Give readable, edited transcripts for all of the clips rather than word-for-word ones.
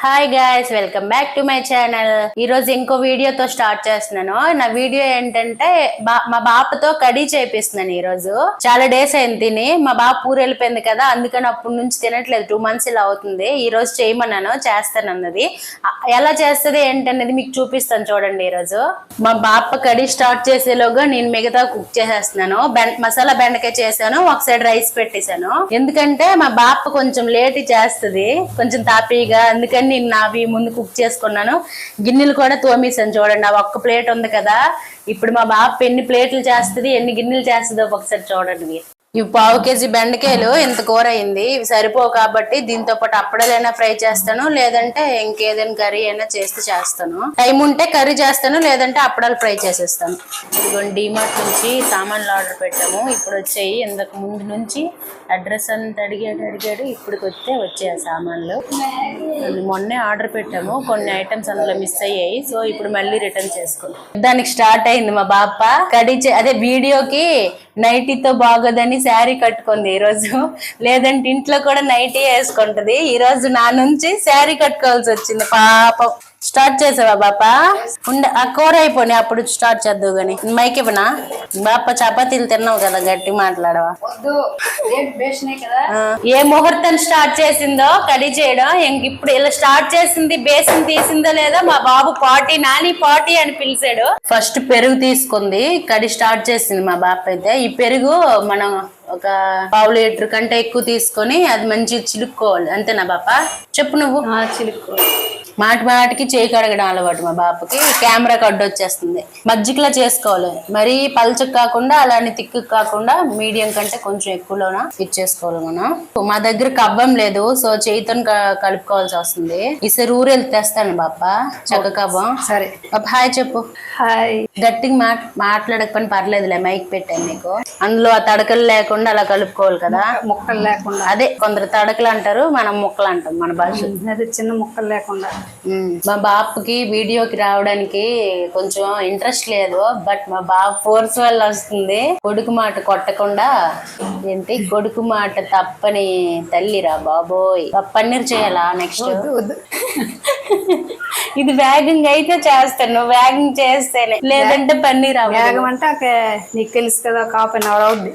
Hi guys, welcome back to my channel. ఈ రోజు ఇంకో వీడియోతో స్టార్ట్ చేస్తున్నాను. నా వీడియో ఏంటంటే మా బాపతో కడీ చేపిస్తున్నాను. ఈ రోజు చాలా డేస్ అయింది తిని. మా బాప ఊరు వెళ్ళిపోయింది కదా, అందుకని అప్పటి నుంచి తినట్లేదు. 2 months ఇలా అవుతుంది. ఈ రోజు చేయమన్నాను, చేస్తాను అన్నది. ఎలా చేస్తుంది ఏంటనేది మీకు చూపిస్తాను చూడండి. ఈ రోజు మా బాప కడీ స్టార్ట్ చేసేలోగా నేను మిగతా కుక్ చేసేస్తున్నాను. మసాలా బెండకాయ చేశాను, ఒక సైడ్ రైస్ పెట్టేశాను. ఎందుకంటే మా బాప కొంచెం లేట్ చేస్తుంది, కొంచెం తాపీగా. అందుకని నేను నావి ముందు కుక్ చేసుకున్నాను. గిన్నెలు కూడా తోమేసాను చూడండి. ఆ ఒక్క ప్లేట్ ఉంది కదా, ఇప్పుడు మా బాప ఎన్ని ప్లేట్లు చేస్తుంది, ఎన్ని గిన్నెలు చేస్తుందో ఒకసారి చూడండి. ఇవి 1/2 kg బెండకాయలు ఇంత కూర అయింది. ఇవి సరిపోవు కాబట్టి దీంతో పాటు అప్పడాలైనా ఫ్రై చేస్తాను, లేదంటే ఇంకేదైనా కర్రీ అయినా చేస్తాను. టైం ఉంటే కర్రీ చేస్తాను, లేదంటే అప్పడాలు ఫ్రై చేసేస్తాను. ఇదిగోండి, డిమార్ట్ నుంచి సామాన్లు ఆర్డర్ పెట్టాము. ఇప్పుడు వచ్చాయి. ఇంతకు ముందు నుంచి అడ్రస్ అంతా అడిగాడు. ఇప్పుడు వచ్చాయి ఆ సామాన్లు. మొన్నే ఆర్డర్ పెట్టాము, కొన్ని ఐటమ్స్ అందులో మిస్ అయ్యాయి. సో ఇప్పుడు మళ్ళీ రిటర్న్ చేసుకున్నాం. దానికి స్టార్ట్ అయింది మా బాప కడీ. అదే వీడియోకి నైటీతో బాగోదని శారీ కట్టుకుంది ఈ రోజు. లేదంటే ఇంట్లో కూడా నైటీ వేసుకుంటది. ఈ రోజు నా నుంచి శారీ కట్టుకోవాల్సి వచ్చింది పాపం. స్టార్ట్ చేసావా బాప? ఆ కూర అయిపోయి అప్పుడు స్టార్ట్ చేద్దావు గాని. మైక్ ఇవ్వనా బాప? చపాతీలు తిన్నావు కదా, గట్టి మాట్లాడవా? ఏ ముహూర్తం స్టార్ట్ చేసిందో కడీ చేయడం. ఇప్పుడు ఇలా స్టార్ట్ చేసింది. బేసిన్ తీసిందో లేదో మా బాబు నాని పాటి అని పిలిచాడు. ఫస్ట్ పెరుగు తీసుకుంది, కడీ స్టార్ట్ చేసింది మా బాప అయితే. ఈ పెరుగు మనం ఒక 1/2 లీటర్ కంటే ఎక్కువ తీసుకొని అది మంచిగా చిలుక్కోవాలి. అంతేనా బాప? చెప్పు నువ్వు. చిలుక్కోవాలి. మాటికి చేయి కడగడం అలవాటు మా బాపకి. కెమెరాకి అడ్డు వచ్చేస్తుంది. మజ్జిగలా చేసుకోవాలి, మరీ పల్చకు కాకుండా అలానే తిక్కు కాకుండా మీడియం కంటే కొంచెం ఎక్కువలోనా ఇచ్చేసుకోవాలి మనం. మా దగ్గర కవ్వం లేదు, సో చేయితో కలుపుకోవాల్సి వస్తుంది. ఈసారి ఊరు తెస్తాను బాప చక్క కవ్వం. సరే బాప, హాయ్ చెప్పు. హాయ్. గట్టిగా మాట్లాడకపోయినా పర్లేదులే, మైక్ పెట్టాను నీకు. అందులో ఆ తడకలు లేకుండా అలా కలుపుకోవాలి కదా, ముక్కలు లేకుండా. అదే కొందరు తడకలు అంటారు, మనం ముక్కలు అంటాం మన భాష. అదే చిన్న ముక్కలు లేకుండా. మా బాపుకి వీడియోకి రావడానికి కొంచెం ఇంట్రెస్ట్ లేదు, బట్ మా బాబు ఫోర్స్ వల్ల వస్తుంది. కొడుకు మాట కొట్టకుండా. ఏంటి కొడుకు మాట తప్పని తల్లిరా బాబోయ్. పన్నీర్ చేయాలా నెక్స్ట్? ఇది వేగంగా అయితే చేస్తాను, వేగం చేస్తేనే, లేదంటే పన్నీర్. వేగం అంటే నీకు తెలుసు కదా, 1/2 hour అవుద్ది.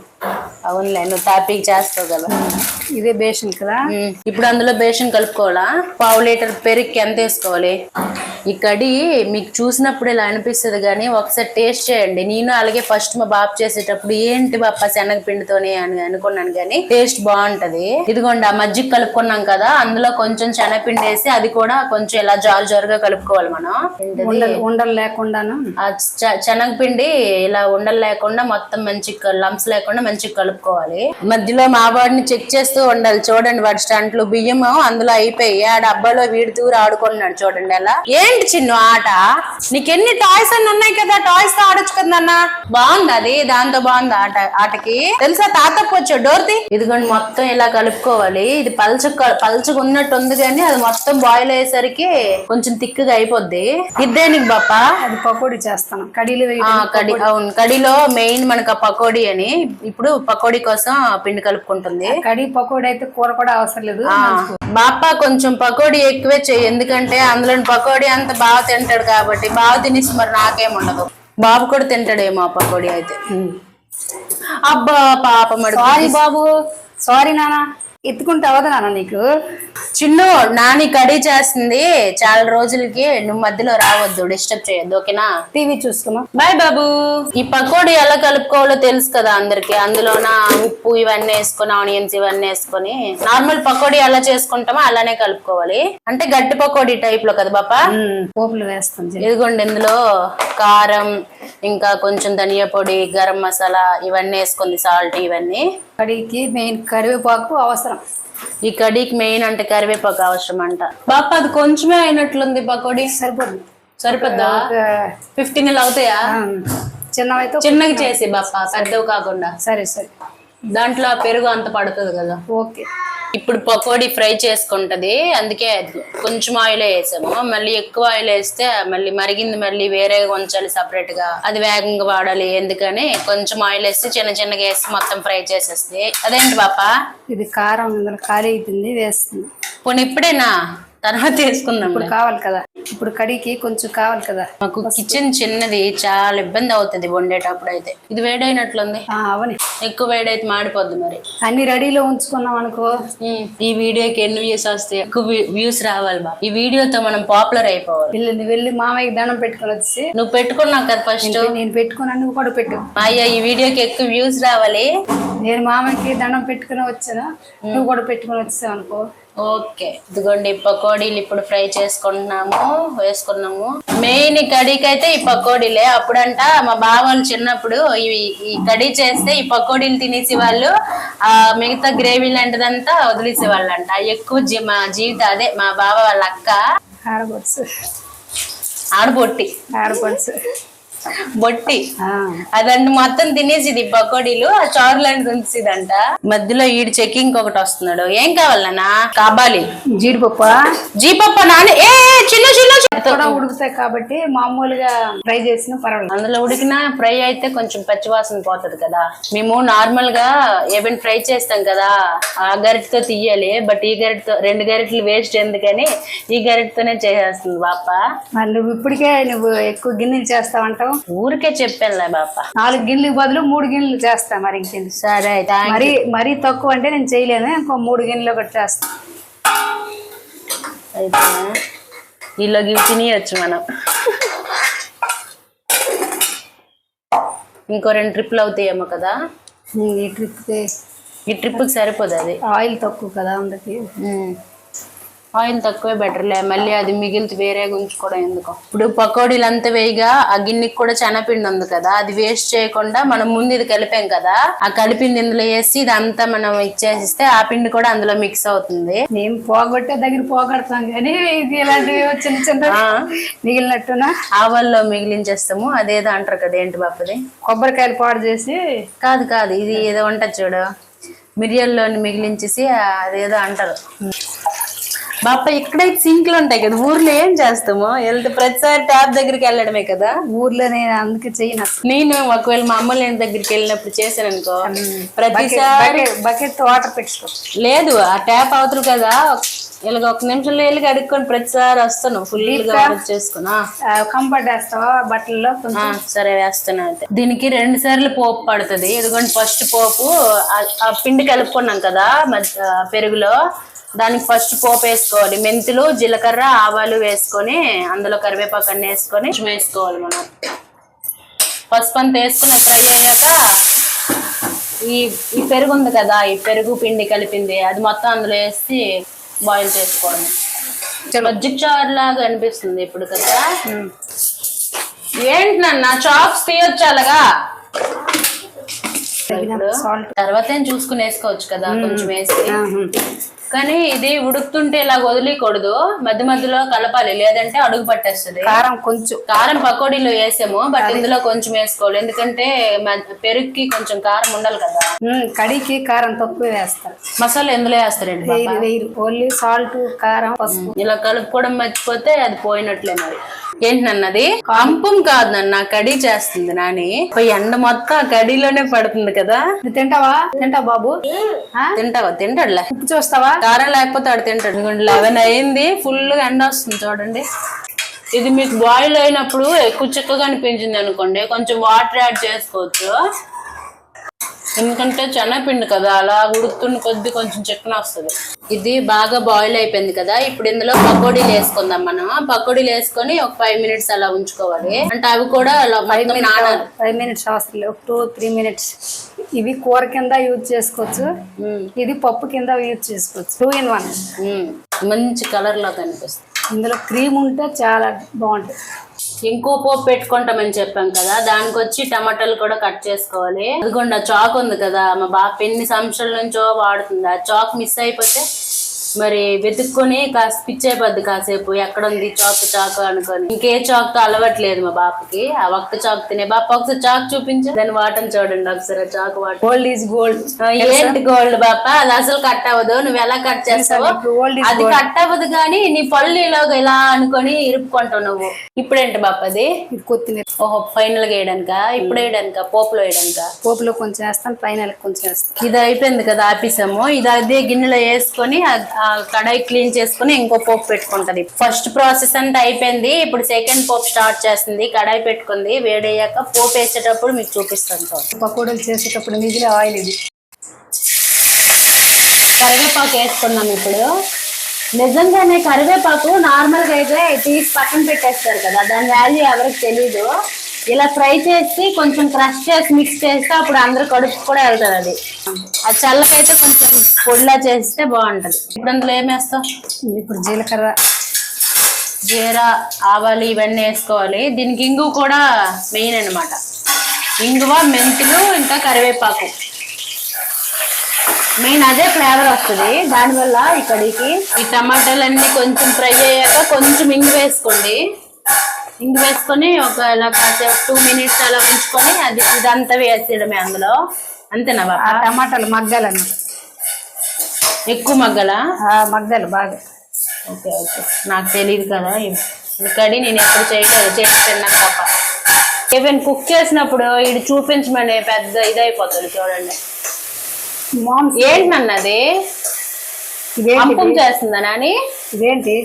అవునులే, నువ్వు తాపీకి చేస్తావు కదా. ఇదే బేషన్ కదా. ఇప్పుడు అందులో బేషన్ కలుపుకోవాలా? 1/2 లీటర్ పెరుగుకి ఎంత వేసుకోవాలి? ఈ కడి మీకు చూసినప్పుడు ఇలా అనిపిస్తుంది, కానీ ఒకసారి టేస్ట్ చేయండి. నేను అలాగే ఫస్ట్ మా బాబు చేసేటప్పుడు ఏంటి బాప శనగపిండితోనే అని అనుకున్నాను, కానీ టేస్ట్ బాగుంటది. ఇదిగోండి, ఆ మజ్జిగ కలుపుకున్నాం కదా, అందులో కొంచెం శనగపిండి వేసి అది కూడా కొంచెం ఇలా జారుగా కలుపుకోవాలి మనం. ఉండలు లేకుండాను. శనగపిండి ఇలా ఉండలు లేకుండా మొత్తం మంచి లంప్స్ లేకుండా మంచిగా కలుపుకోవాలి. మధ్యలో మా వాడిని చెక్ చేస్తూ ఉండాలి. చూడండి, వాడి స్టంట్లు బియ్యం అందులో అయిపోయి ఆ డబ్బాలో వీడుతూ ఆడుకుంటున్నాడు. చూడండి ఎలా. ఏంటి చిన్ను ఆట? నీకెన్ని టాయ్స్ అన్ని ఉన్నాయి కదా, టాయ్స్ తో ఆడొచ్చు కదా అన్న. బాగుంది అది, దాంతో బాగుంది ఆటకి. తెలుసా తాతప్పు వచ్చా డోర్తి. ఇదిగోండి, మొత్తం ఇలా కలుపుకోవాలి. ఇది పల్చగా ఉన్నట్టు ఉంది, కానీ అది మొత్తం బాయిల్ అయ్యేసరికి కొంచెం తిక్కుగా అయిపోద్ది. ఇద్దేనికి బాప అది పకోడీ చేస్తాను. కడీలో అవును, కడీలో మెయిన్ మనకు పకోడీ అని. ఇప్పుడు పకోడీ కోసం పిండి కలుపుకుంటుంది. కడీ పకోడీ అయితే కూర కూడా అవసరం లేదు. బాప కొంచెం పకోడీ ఎక్కువే చెయ్యి, ఎందుకంటే అందులో పకోడీ అంత బాగా తింటాడు కాబట్టి. బాగా తినేసి మరి నాకేముండదు, బాబు కూడా తింటాడేమో ఆ పకోడీ అయితే. అబ్బా పాప మడి. సారీ బాబు, సారీ నానా. ఎత్తుకుంటే అవదా నాన్న నీకు? చిన్ను, నాని కడీ చేస్తుంది, చాలా రోజులకి నువ్వు మధ్యలో రావద్దు, డిస్టర్బ్ చేయొద్దు, ఓకేనా? టీవీ చూసుకున్నా. బాయ్ బాబు. ఈ పకోడీ ఎలా కలుపుకోవాలో తెలుసు కదా అందరికి. అందులోన ఉప్పు ఇవన్నీ వేసుకొని, ఆనియన్స్ ఇవన్నీ వేసుకొని నార్మల్ పకోడీ ఎలా చేసుకుంటామో అలానే కలుపుకోవాలి. అంటే గట్టి పకోడీ టైప్ లో కదా బాప. పోపులు వేస్తాం. ఇదిగోండి, ఇందులో కారం, ఇంకా కొంచెం ధనియా పొడి, గరం మసాలా ఇవన్నీ వేసుకుంది, సాల్ట్ ఇవన్నీ. కడీకి మెయిన్ కరివేపాకు అవసరం. ఈ కడీకి మెయిన్ అంటే కరివేపాకు అవసరం అంట. బాప అది కొంచెమే అయినట్లుంది పకోడీ. సరిపోద్దా? 15 అవుతాయా? చిన్నగా చేసి బాప, పెద్దవి కాకుండా. సరే. దాంట్లో పెరుగు అంత పడుతుంది కదా. ఓకే. ఇప్పుడు పకోడీ ఫ్రై చేసుకుంటది, అందుకే కొంచెం ఆయిల్ వేసాము. మళ్ళీ ఎక్కువ ఆయిల్ వేస్తే మళ్ళీ మరిగింది, మళ్ళీ వేరేగా ఉంచాలి సపరేట్ గా, అది వేగంగా వాడాలి. ఎందుకని కొంచెం ఆయిల్ వేసి చిన్నగా వేసి మొత్తం ఫ్రై చేసేస్తే. అదేంటి బాప? ఇది కారం ఖాళీ అవుతుంది, వేస్తుంది. పోనీ ఇప్పుడేనా తర్వాత వేసుకుందాం. ఇప్పుడు కావాలి కదా, ఇప్పుడు కడికి కొంచెం కావాలి కదా. మాకు కిచెన్ చిన్నది, చాలా ఇబ్బంది అవుతుంది వండేటప్పుడు అయితే. ఇది వేడైనట్లుంది. అవని ఎక్కువ వేడైతే మాడిపోద్ది మరి. అన్ని రెడీలో ఉంచుకున్నాం అనుకో, ఈ వీడియోకి ఎన్ని వ్యూస్ వస్తాయి, ఎక్కువ వ్యూస్ రావాలి బా. ఈ వీడియోతో మనం పాపులర్ అయిపోవాలి. వెళ్ళి మామయ్యకి దండం పెట్టుకుని వచ్చి. నువ్వు పెట్టుకున్నావు కదా ఫస్ట్. నేను పెట్టుకున్నా, నువ్వు కూడా పెట్టు. అయ్యా ఈ వీడియోకి ఎక్కువ వ్యూస్ రావాలి. నేను మామయ్యకి దండం పెట్టుకుని వచ్చాను, నువ్వు కూడా పెట్టుకుని వచ్చావు అనుకో. ఓకే, ఇదిగోండి పకోడీలు ఇప్పుడు ఫ్రై వేసుకున్నాము. మెయిన్ కడీకి అయితే ఈ పకోడీలే. అప్పుడంట మా బావాళ్ళు చిన్నప్పుడు ఈ కడీ చేస్తే ఈ పకోడీలు తినేసి వాళ్ళు ఆ మిగతా గ్రేవీ లాంటిదంతా వదిలేసే వాళ్ళంట. ఎక్కువ మా జీవితం అదే. మా బావ వాళ్ళ అక్క ఆడబొట్టి బొట్టి అదండి మొత్తం తినేసిది పకోడీలు. ఆ చారు లాంటిది ఉంచిదంట. మధ్యలో ఈడు చెకింగ్ ఒకటి వస్తున్నాడు. ఏం కావాలన్నా? కాబాలి జీడిపప్పు నాని చిన్న ఉడుకుతాయి కాబట్టి మామూలుగా ఫ్రై చేసిన పర్వాలేదు. అందులో ఉడికిన ఫ్రై అయితే కొంచెం పచ్చివాసన పోతుంది కదా. మేము నార్మల్ గా ఏమైనా ఫ్రై చేస్తాం కదా, ఆ గరిటతో తీయాలి. బట్ ఈ గరిటతో 2 గరిటలు వేస్ట్ ఎందుకని ఈ గరిటతోనే చేసేస్తుంది బాప. మళ్ళీ ఇప్పటికే నువ్వు ఎక్కువ గిన్నెలు చేస్తావంటావు. ఊరికే చెప్పానులే బాప. 4 గిన్నెలకు బదులు 3 గిన్నెలు చేస్తా. మరి ఇంకేంటి? సరే, మరీ తక్కువ అంటే నేను చేయలేను. ఇంకో 3 గిన్నెలు ఒకటి చేస్తా. అయితే ఈలోకి తినేయచ్చు మనం. ఇంకో 2 ట్రిప్లు అవుతాయేమో కదా. ఈ ట్రిప్కి సరిపోదు. అది ఆయిల్ తక్కువ కదా అందుకే. ఆయిల్ తక్కువే బెటర్లే. మళ్ళీ అది మిగిలితే వేరేగా ఉంచుకోవడం ఎందుకు. ఇప్పుడు పకోడీలు అంతా వేయగా ఆ గిన్నెకి కూడా శనగపిండి ఉంది కదా, అది వేస్ట్ చేయకుండా మనం ముందు ఇది కలిపాం కదా, ఆ కలిపింది ఇందులో వేసి ఇదంతా మనం ఇచ్చేసిస్తే ఆ పిండి కూడా అందులో మిక్స్ అవుతుంది. మేము పోగొట్టే దగ్గర పోగొడతాం కానీ ఇది ఇలాంటివి చిన్న చిన్న మిగిలినట్టున ఆవల్లో మిగిలించేస్తాము. అదేదో అంటారు కదా, ఏంటి బాపది? కొబ్బరికాయలు పాడు చేసి. కాదు ఇది ఏదో ఉంటుంది చూడు, మిరియాల్లోని మిగిలించేసి అదేదో అంటారు బాప. ఇక్కడైతే సింక్లు ఉంటాయి కదా, ఊర్లో ఏం చేస్తాము? వెళ్తే ప్రతిసారి ట్యాప్ దగ్గరికి వెళ్ళడమే కదా. ఊర్లో నేను అందుకే చెయ్యను. నేను ఒకవేళ మా అమ్మ ఇంటి దగ్గరికి వెళ్ళినప్పుడు చేశాను అనుకో, ప్రతిసారి బకెట్ వాటర్ పెట్టుకో. లేదు, ఆ ట్యాప్ అవుతుంది కదా, ఇలాగ 1 నిమిషంలో వెళ్ళి కడుక్కొని ప్రతిసారి వస్తాను ఫుల్ గా చేసుకున్నా. కంఫర్ట్ వేస్తావా బట్టల్లో? సరే వేస్తాను. అయితే దీనికి 2 సార్లు పోపు పడుతుంది. ఎందుకంటే ఫస్ట్ పోపు ఆ పిండి కలుపుకున్నాం కదా పెరుగులో, దానికి ఫస్ట్ పోపు వేసుకోవాలి. మెంతులు, జీలకర్ర, ఆవాలు వేసుకొని అందులో కరివేపాకు అన్ని వేసుకొని వేసుకోవాలి మనం. పసుపు అంతా వేసుకుని ఫ్రై అయ్యాక ఈ పెరుగు ఉంది కదా, ఈ పెరుగు పిండి కలిపింది అది మొత్తం అందులో వేసి బాయిల్ చేసుకోవాలి. మజ్జిగ చారు లాగా అనిపిస్తుంది ఇప్పుడు కదా. ఏంటి నన్ను చాక్స్ తీయొచ్చు అలాగా. తర్వాత ఏం చూసుకుని వేసుకోవచ్చు కదా కొంచెం వేసి. కానీ ఇది ఉడుకుతుంటే ఇలా వదిలేయకూడదు, మధ్య మధ్యలో కలపాలి, లేదంటే అడుగు పట్టేస్తుంది. కారం పకోడీలో వేసాము, బట్ ఇందులో కొంచెం వేసుకోవాలి. ఎందుకంటే పెరుగుకి కొంచెం కారం ఉండాలి కదా. కడికి కారం తక్కువ వేస్తారు. మసాలా ఎందులో వేస్తారండి? ఓన్లీ సాల్ట్, కారం, పసుపు. ఇలా కలుపుకోవడం మర్చిపోతే అది పోయినట్లే. మరి ఏంటి నన్నది? అంపం కాదు నన్ను, కడీ చేస్తుంది నాని. ఎండ మొత్తం ఆ కడీలోనే పడుతుంది కదా. తింటావా బాబు? తింటాడులే. ఉప్పు చూస్తావా? కారం లేకపోతే ఆడు తింటాడు. 11 అయింది, ఫుల్ గా ఎండ వస్తుంది చూడండి. ఇది మీకు బాయిల్ అయినప్పుడు ఎక్కువ చిక్కగా అనిపించింది అనుకోండి, కొంచెం వాటర్ యాడ్ చేసుకోవచ్చు. ఎందుకంటే శనగపిండి కదా, అలా ఉడుకుతున్న కొద్ది కొంచెం చిక్కన వస్తుంది. ఇది బాగా బాయిల్ అయిపోయింది కదా, ఇప్పుడు ఇందులో పకోడీలు వేసుకుందాం మనం. పకోడీలు వేసుకొని ఒక 5 మినిట్స్ అలా ఉంచుకోవాలి. అంటే అవి కూడా 5 మినిట్స్ అవసరం, 2-3 మినిట్స్. ఇవి కూర కింద యూజ్ చేసుకోవచ్చు, ఇది పప్పు కింద యూజ్ చేసుకోవచ్చు. 2 in 1. మంచి కలర్ లో కనిపిస్తుంది. ఇందులో క్రీమ్ ఉంటే చాలా బాగుంటుంది. ఇంకో పోపు పెట్టుకుంటామని చెప్పాం కదా, దానికి వచ్చి టమాటాలు కూడా కట్ చేసుకోవాలి. అదిగోండి ఆ చాక్ ఉంది కదా, మా బాప ఎన్ని సంవత్సరాల నుంచో వాడుతుంది. ఆ చాక్ మిస్ అయిపోతే మరి వెతుక్కొని కాస్త పిచ్చి అయిపోద్ది కాసేపు, ఎక్కడ ఉంది చాకు అనుకొని. ఇంకే చాక్ తో అలవట్లేదు మా బాపకి. ఆ ఒక్క చాక్ తినే బాప ఒకసారి చాక్ చూపించు, దాన్ని వాటని చూడండి ఒకసారి. చాక్ వాట. Gold is gold. ఏంటి గోల్డ్ బాప? అది అసలు కట్ అవ్వదు. నువ్వు ఎలా కట్ చేస్తావు? అది కట్ అవ్వదు కానీ నీ పళ్ళు ఇలా అనుకొని ఇరుపుకుంటావు నువ్వు. ఇప్పుడేంటి బాప అది? కొత్తిమీర. ఓహో, ఫైనల్ గా వేయడానికా? ఇప్పుడు వేయడానికా? పోపులో వేయడానికా? పోపులో కొంచెం వేస్తాను, ఫైనల్ కొంచెం వేస్తాను. ఇది అయిపోయింది కదా, ఆపేసాము. ఇది అదే గిన్నెలో వేసుకొని ఆ కడాయి క్లీన్ చేసుకుని ఇంకో పోపు పెట్టుకుంటది. ఫస్ట్ ప్రాసెస్ అంతా అయిపోయింది. ఇప్పుడు సెకండ్ పోపు స్టార్ట్ చేస్తుంది. కడాయి పెట్టుకుంది, వేడయ్యాక పోపు వేసేటప్పుడు మీకు చూపిస్తాను. పకోడీలు చేసేటప్పుడు మిగిలిన ఆయిల్ ఇది. కరివేపాకు వేసుకున్నాం ఇప్పుడు. నిజంగానే కరివేపాకు నార్మల్ గా అయితే తీసి పక్కన పెట్టేస్తారు కదా, దాని వాల్యూ ఎవరికి తెలీదు. ఇలా ఫ్రై చేసి కొంచెం క్రష్ చేసి మిక్స్ చేస్తే అప్పుడు అందరు కడుపు కూడా వెళ్తుంది. అది ఆ చల్లకైతే కొంచెం పొడిలా చేస్తే బాగుంటది. ఇప్పుడు అందులో ఏం వేస్తాం? ఇప్పుడు జీలకర్ర, జీరా, ఆవాలు ఇవన్నీ వేసుకోవాలి. దీనికి ఇంగువ కూడా మెయిన్ అన్నమాట. ఇంగువ, మెంతులు, ఇంకా కరివేపాకు మెయిన్, అదే ఫ్లేవర్ వస్తుంది దానివల్ల. ఇక్కడికి ఈ టమాటాలన్నీ కొంచెం ఫ్రై అయ్యాక కొంచెం ఇంగు వేసుకోండి. ఇంగు వేసుకొని ఇలా కాసేపు 2 minutes అలా ఉంచుకొని అది ఇదంతా వేసేయడమే అందులో. అంతేనా బాబా? టమాటాలు మగ్గాలి అన్నమాట. ఎక్కువ మగ్గలా? మగ్గాలి బాగా. ఓకే ఓకే, నాకు తెలియదు కదా కడి, నేను ఎప్పుడు చేయలేదు, చేసి తిన్నాను తప్ప. ఈవెన్ కుక్ చేసినప్పుడు ఇది చూపించమని పెద్ద ఇదైపోతుంది. చూడండి ఏంటి నన్నది అప్పం చేస్తుందా నాని? ఇదేంటి?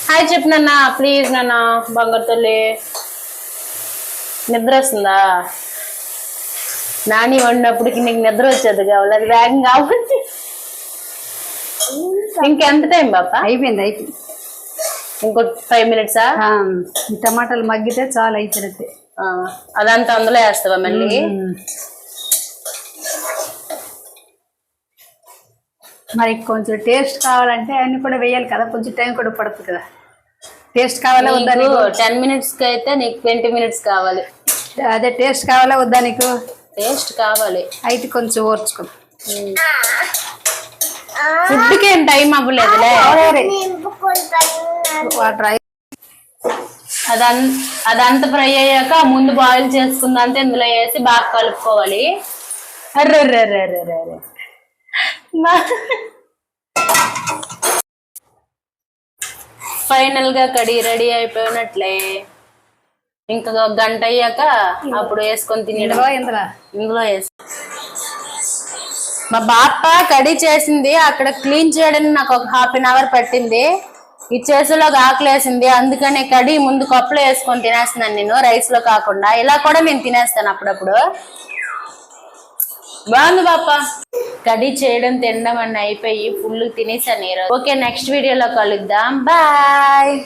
హాయ్ చెప్పు నాన్న ప్లీజ్. నాన్న బంగారు తల్లి, నిద్ర వస్తుందా? నాని వండినప్పటికి నీకు నిద్ర వచ్చేది కావాలి, అది వేగం కావాలి. ఇంకెంత టైం బాపా? అయిపోయింది. ఇంకో 5 minutes? ఈ టమాటాలు మగ్గితే చాలా అయిపోయినట్టే. అదంతా అందులో వేస్తావా మళ్ళీ? మరి కొంచెం టేస్ట్ కావాలంటే అన్ని కూడా వేయాలి కదా, కొంచెం టైం కూడా పడుతుంది కదా. టేస్ట్ కావాలా వద్దా? 10 minutes కి అయితే నీకు 20 minutes కావాలి. అదే టేస్ట్ కావాలా వద్దా నీకు? టేస్ట్ కావాలి అయితే కొంచెం ఓర్చుకో. ఫుడ్కి ఏం టైం అవ్వలేదులే. అదంతా ఫ్రై అయ్యాక ముందు బాయిల్ చేసుకుందంతా ఇందులో వేసి బాగా కలుపుకోవాలి. అర్రెర్రెర్రెర్రె ఫైనల్ గా కడి రెడీ అయిపోయినట్లే. ఇంకా 1 గంట అయ్యాక అప్పుడు వేసుకొని తినేయడం. ఇందులో వేసి మా బాప కడి చేసింది, అక్కడ క్లీన్ చేయడానికి నాకు ఒక 1/2 hour పట్టింది. ఈ చేసేలోకి ఆకలేసింది, అందుకనే కడి ముందు కప్పులో వేసుకొని తినేస్తున్నాను నేను, రైస్ లో కాకుండా. ఇలా కూడా నేను తినేస్తాను అప్పుడప్పుడు. బాగుంది బాప. కడి చేయడం తినడం అన్నీ అయిపోయి ఫుల్ తినేసాను ఈరోజు. ఓకే, నెక్స్ట్ వీడియోలో కలుద్దాం. బాయ్.